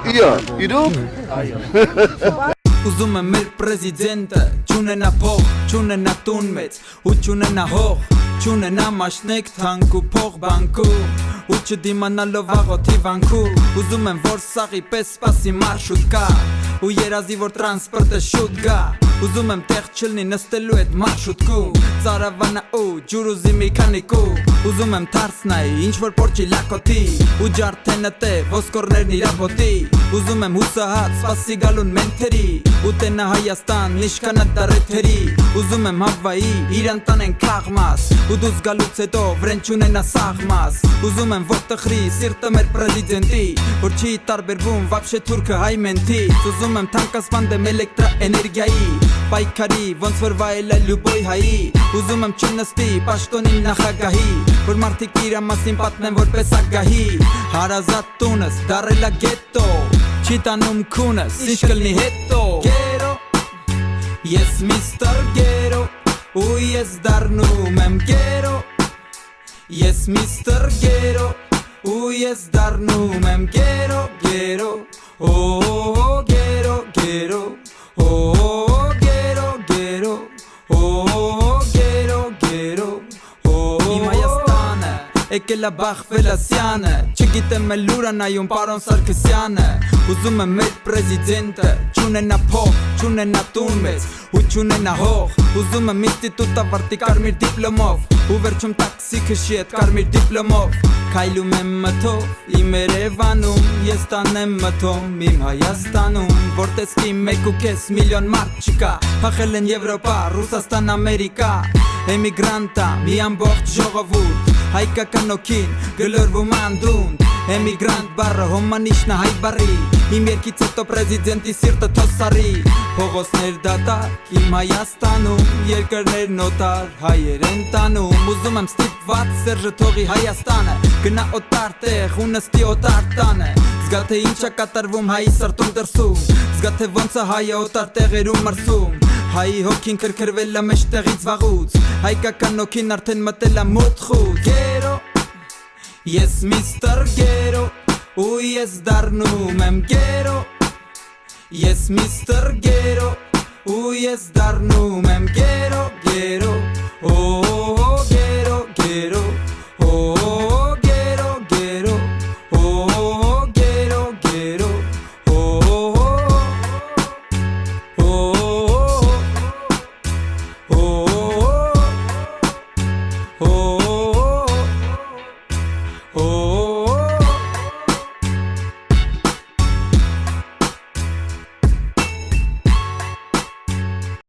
Իա, իրոք։ Ուզում եմ մեր պրեզիդենտը չունենա փող, չունենա տուն մեծ ու չունենա հող, չունենա մաշնեք թանկ ու փող բանկում ու չդիմանալով աղոթի վանքում Ուզում եմ որ սաղի պես սպասի մարշրուտկա ու երազի որ տրանսպորտը շուտ գա Ուզում եմ տեղ չլնի նստելու այդ մարշրուտքում Ծարավանա ու ջուր ուզի մի քանիկում Ուզում եմ թարսնայի ինչ որ պորչի լակոտի ու ջարդենը տե ոսկորներն իրապոտի Ուզում եմ հուսահատ սպասի գալուն մենթերի ու տենա Հայաստան նիշկանա դարեթերի Ուզում եմ Հավայի իրան տանեն քաղմաս ու դուս գալուց հետո վրեն չունենա սաղմաս Ուզում եմ որ տխրի սիրտը մեր պրեզիդենտի որ չի տարբերվում վաբշե թուրքը հայ մենթից Ուզում եմ թանկասպանդեմ էլեկտրաէներգիայի Պայքարի ոնց որ վայելա լյուբոյ հայի Ուզում եմ չնստի պաշտոնի նախագահի Որ մարդիկ իրա մասին պատմեն որպես ագահի Հարազատ տունս դարելա գետո Չի տանում քունս ինչ կլնի հետո Գերո Ես միստր գերո ու ես դառնում եմ գերո Ես միստր գերո ու ես դառնում եմ գերո Գերո Օ գերո գերո Օ գերո գերո Օ գերո գերո Իմ Հայաստանը եկել է բախվել ասյանը Չգիտեմ էլ ուր է նայում պարոն Սարգսյանը Ուզում եմ մեր պրեզիդենտը չունենա փող, չունենա տուն մեծ ու չունենա հող Ուզում եմ ինստիտուտ ավարտի կարմիր դիպլոմով ու վերջում տաքսի քշի այդ կարմիր դիպլոմով Քայլում եմ մթով իմ Երևանում ես տանեմ մթում իմ Հայաստանում որ տեսքի 1.5 միլիոն մարդ չկա Փախել են Եվրոպա, Ռուսաստան, Ամերիկա Էմիգրանտա, մի ամբողջ ժողովուրդ Հայկական օքին գլորվում անդունդ Էմիգրանտ բառը հոմանիշնա հայ բառի Իմ երկից հետո պրեզիդենտի սիրտը թոսարի Փողոցներ դատարկ իմ Հայաստանում Երկրներ նոտար հայեր են տանում Ուզում եմ ստիպված Սերժը թողի Հայաստանը Գնա օտար տեղ ու նստի օտար տանը Զգա թե ինչա կատարվում հայի սրտում դրսում Զգա թե ոնց է հայը օտար տեղերում մրսում Հայի հոգին քրքրվել է մեջ տեղից վաղուց Հայկական հոգին արդեն մտել է մոտ խուտ Գերո Ես միստր գերո ու ես դառնում եմ գերո Ես միստր գերո ու ես դառնում եմ գերո Գերո Օ